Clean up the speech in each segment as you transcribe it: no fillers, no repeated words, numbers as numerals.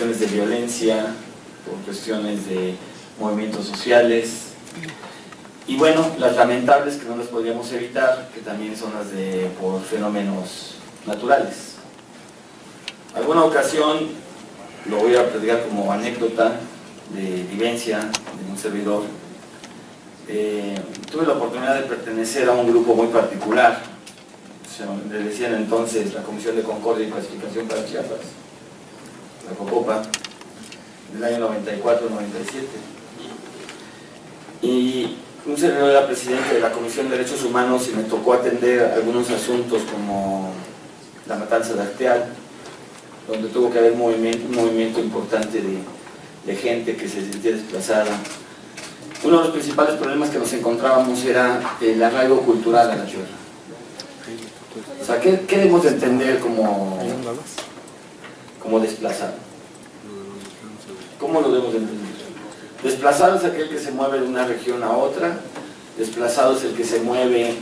cuestiones de violencia, por cuestiones de movimientos sociales, y bueno, las lamentables que no las podríamos evitar, que también son las de por fenómenos naturales. Alguna ocasión, lo voy a platicar como anécdota de vivencia de un servidor, tuve la oportunidad de pertenecer a un grupo muy particular, le decían entonces la Comisión de Concordia y Pacificación para Chiapas, la COCOPA, del año 94-97, y un servidor era presidente de la Comisión de Derechos Humanos y me tocó atender algunos asuntos como la matanza de Acteal, donde tuvo que haber un movimiento importante de gente que se sentía desplazada. Uno de los principales problemas que nos encontrábamos era el arraigo cultural a la tierra. O sea, ¿qué debemos de entender como desplazado? ¿Cómo lo debemos de entender? Desplazado es aquel que se mueve de una región a otra, desplazado es el que se mueve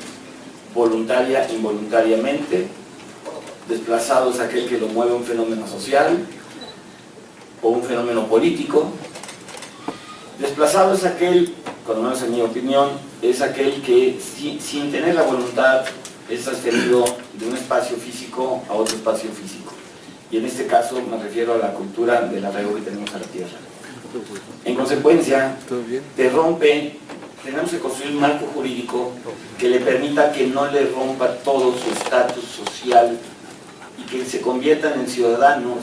voluntaria e involuntariamente, desplazado es aquel que lo mueve un fenómeno social o un fenómeno político, desplazado es aquel, cuando menos en mi opinión, es aquel que sin tener la voluntad es transferido de un espacio físico a otro espacio físico, y en este caso me refiero a la cultura del arraigo que tenemos a la tierra. En consecuencia, tenemos que construir un marco jurídico que le permita que no le rompa todo su estatus social y que se conviertan en ciudadanos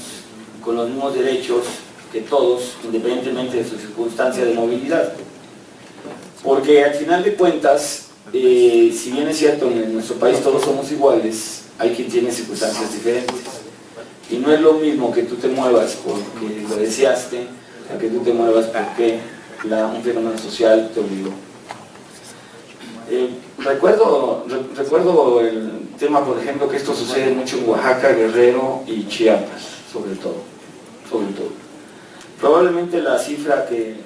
con los mismos derechos que todos, independientemente de su circunstancia de movilidad. Porque al final de cuentas, si bien es cierto, en nuestro país todos somos iguales, hay quien tiene circunstancias diferentes. Y no es lo mismo que tú te muevas porque lo deseaste, a que tú te muevas porque un fenómeno social te obligó. Recuerdo el tema, por ejemplo, que esto sucede mucho en Oaxaca, Guerrero y Chiapas, sobre todo. Probablemente la cifra que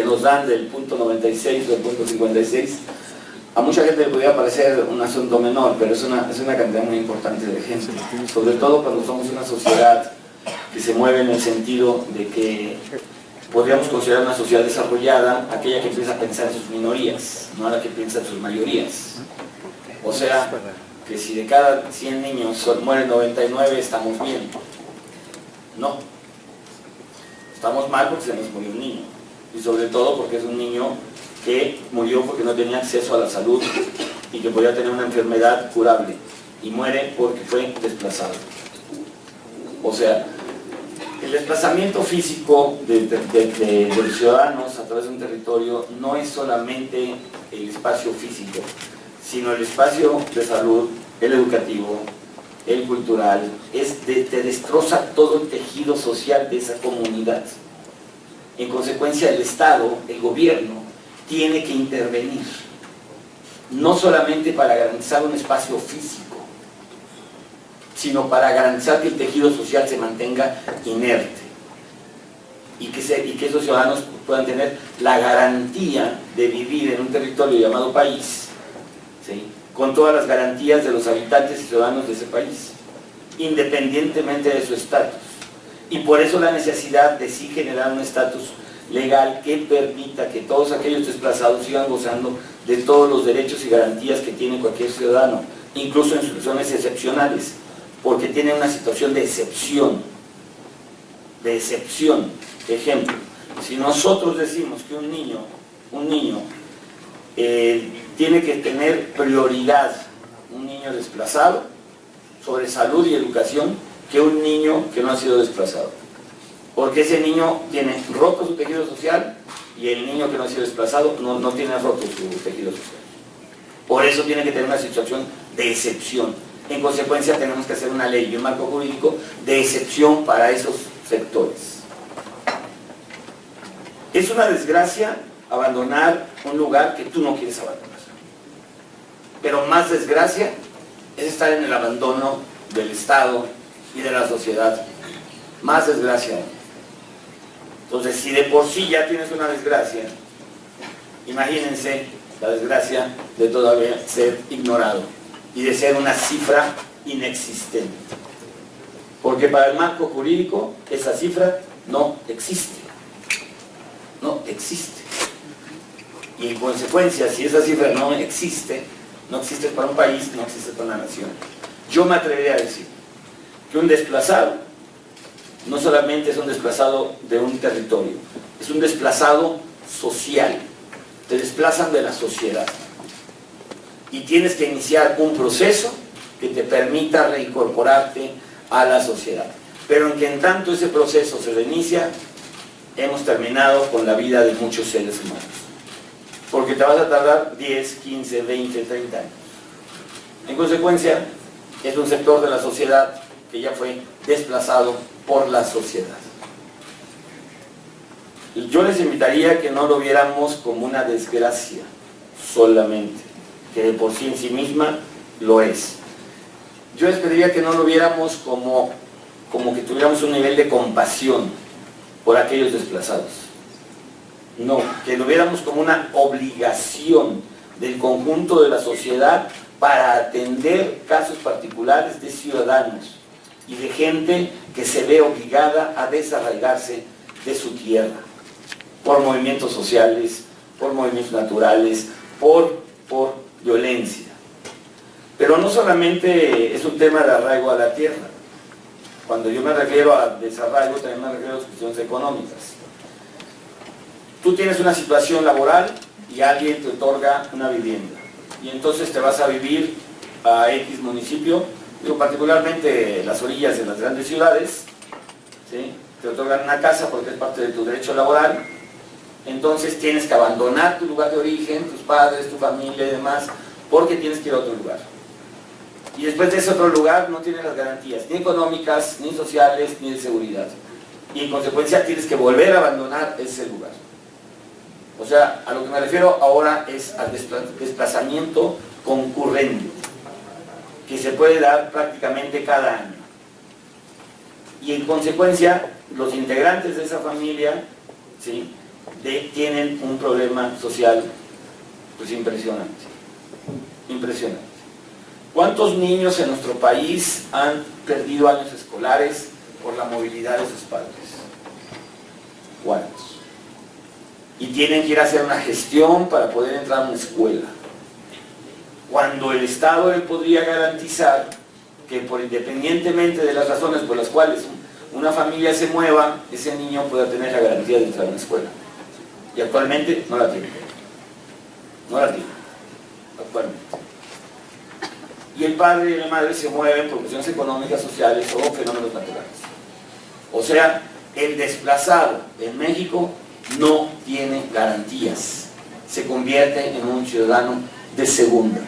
nos dan del punto 96 o del punto 56, a mucha gente le podría parecer un asunto menor, pero es una cantidad muy importante de gente, sobre todo cuando somos una sociedad que se mueve en el sentido de que podríamos considerar una sociedad desarrollada aquella que empieza a pensar en sus minorías, no la que piensa en sus mayorías. O sea, que si de cada 100 niños mueren 99, estamos bien. No. Estamos mal porque se nos murió un niño. Y sobre todo porque es un niño que murió porque no tenía acceso a la salud y que podía tener una enfermedad curable. Y muere porque fue desplazado. O sea, el desplazamiento físico de los ciudadanos a través de un territorio no es solamente el espacio físico, sino el espacio de salud, el educativo, el cultural, te destroza todo el tejido social de esa comunidad. En consecuencia, el Estado, el gobierno, tiene que intervenir, no solamente para garantizar un espacio físico, sino para garantizar que el tejido social se mantenga inerte y que esos ciudadanos puedan tener la garantía de vivir en un territorio llamado país, ¿sí?, con todas las garantías de los habitantes y ciudadanos de ese país, independientemente de su estatus. Y por eso la necesidad de sí generar un estatus legal que permita que todos aquellos desplazados sigan gozando de todos los derechos y garantías que tiene cualquier ciudadano, incluso en situaciones excepcionales, porque tiene una situación de excepción. Ejemplo, si nosotros decimos que un niño tiene que tener prioridad, un niño desplazado, sobre salud y educación, que un niño que no ha sido desplazado. Porque ese niño tiene roto su tejido social y el niño que no ha sido desplazado no tiene roto su tejido social. Por eso tiene que tener una situación de excepción. En consecuencia tenemos que hacer una ley y un marco jurídico de excepción para esos sectores. Es una desgracia abandonar un lugar que tú no quieres abandonar. Pero más desgracia es estar en el abandono del Estado y de la sociedad. Más desgracia. Entonces, si de por sí ya tienes una desgracia, imagínense la desgracia de todavía ser ignorado y de ser una cifra inexistente. Porque para el marco jurídico esa cifra no existe. No existe. Y en consecuencia, si esa cifra no existe para un país, no existe para una nación. Yo me atrevería a decir que un desplazado no solamente es un desplazado de un territorio, es un desplazado social. Te desplazan de la sociedad. Y tienes que iniciar un proceso que te permita reincorporarte a la sociedad. Pero en tanto ese proceso se reinicia, hemos terminado con la vida de muchos seres humanos. Porque te vas a tardar 10, 15, 20, 30 años. En consecuencia, es un sector de la sociedad que ya fue desplazado por la sociedad. Y yo les invitaría a que no lo viéramos como una desgracia solamente, que de por sí en sí misma lo es. Yo les pediría que no lo viéramos como que tuviéramos un nivel de compasión por aquellos desplazados. No, que lo viéramos como una obligación del conjunto de la sociedad para atender casos particulares de ciudadanos y de gente que se ve obligada a desarraigarse de su tierra, por movimientos sociales, por movimientos naturales, por violencia. Pero no solamente es un tema de arraigo a la tierra. Cuando yo me refiero a desarraigo, también me refiero a cuestiones económicas. Tú tienes una situación laboral y alguien te otorga una vivienda. Y entonces te vas a vivir a X municipio, digo, particularmente las orillas de las grandes ciudades, ¿sí? Te otorgan una casa porque es parte de tu derecho laboral. Entonces tienes que abandonar tu lugar de origen, tus padres, tu familia y demás, porque tienes que ir a otro lugar. Y después de ese otro lugar no tienes las garantías, ni económicas, ni sociales, ni de seguridad. Y en consecuencia tienes que volver a abandonar ese lugar. O sea, a lo que me refiero ahora es al desplazamiento concurrente, que se puede dar prácticamente cada año. Y en consecuencia, los integrantes de esa familia, ¿sí?, tienen un problema social pues impresionante. Impresionante. ¿Cuántos niños en nuestro país han perdido años escolares por la movilidad de sus padres? ¿Cuántos? Y tienen que ir a hacer una gestión para poder entrar a una escuela. Cuando el Estado le podría garantizar que independientemente de las razones por las cuales una familia se mueva, ese niño pueda tener la garantía de entrar a una escuela. Y actualmente no la tiene. No la tiene. Actualmente. Y el padre y la madre se mueven por cuestiones económicas, sociales o fenómenos naturales. O sea, el desplazado en México no tiene garantías. Se convierte en un ciudadano de segunda.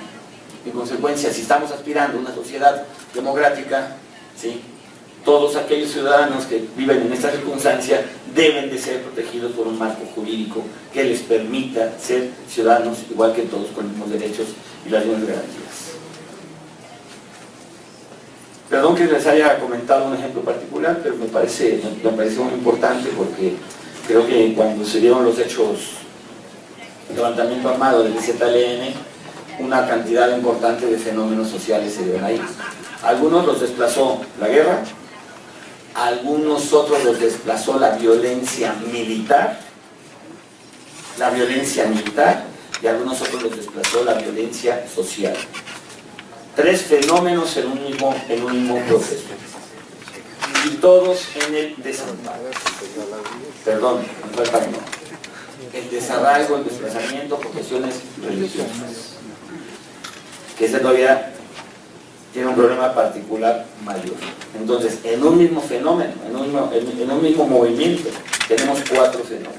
En consecuencia, si estamos aspirando a una sociedad democrática, ¿sí?, todos aquellos ciudadanos que viven en esta circunstancia deben de ser protegidos por un marco jurídico que les permita ser ciudadanos igual que todos, con los mismos derechos y las mismas garantías. Perdón que les haya comentado un ejemplo particular, pero me parece muy importante porque creo que cuando se dieron los hechos de levantamiento armado del ZLN, una cantidad importante de fenómenos sociales se dieron ahí. Algunos los desplazó la guerra, algunos otros los desplazó la violencia militar, y algunos otros los desplazó la violencia social. Tres fenómenos en un mismo proceso. Y todos en el desamparo. Perdón, me falta uno. El desarraigo, el desplazamiento por cuestiones religiosas. Que ese todavía tiene un problema particular mayor. Entonces, en un mismo fenómeno, en un mismo movimiento, tenemos cuatro fenómenos.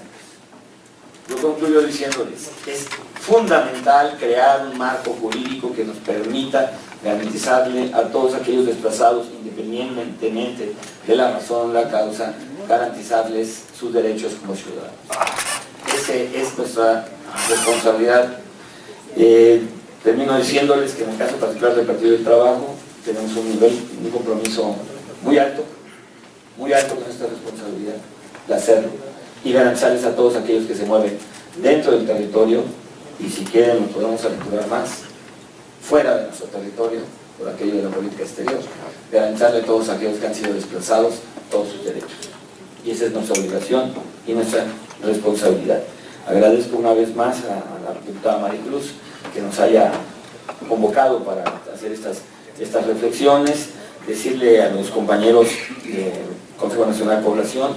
Yo concluyo diciéndoles, es fundamental crear un marco jurídico que nos permita garantizarle a todos aquellos desplazados, independientemente de la razón, la causa, garantizarles sus derechos como ciudadanos. Esa es nuestra responsabilidad. Termino diciéndoles que en el caso particular del Partido del Trabajo tenemos un compromiso muy alto con esta responsabilidad de hacerlo y garantizarles a todos aquellos que se mueven dentro del territorio, y si quieren nos podemos aventurar más, fuera de nuestro territorio, por aquello de la política exterior, garantizarle a todos aquellos que han sido desplazados todos sus derechos. Y esa es nuestra obligación y nuestra responsabilidad. Agradezco una vez más a la diputada Maricruz que nos haya convocado para hacer estas reflexiones, decirle a los compañeros del Consejo Nacional de Población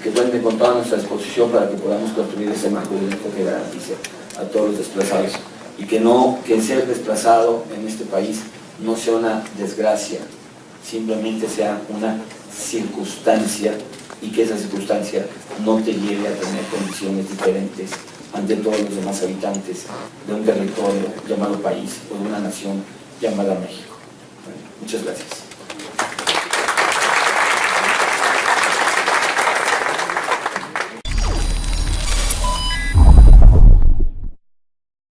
que cuenten con toda nuestra disposición para que podamos construir ese marco jurídico que garantice a todos los desplazados y que ser desplazado en este país no sea una desgracia, simplemente sea una circunstancia y que esa circunstancia no te lleve a tener condiciones diferentes ante todos los demás habitantes de un territorio llamado país o de una nación llamada México. Bueno, muchas gracias.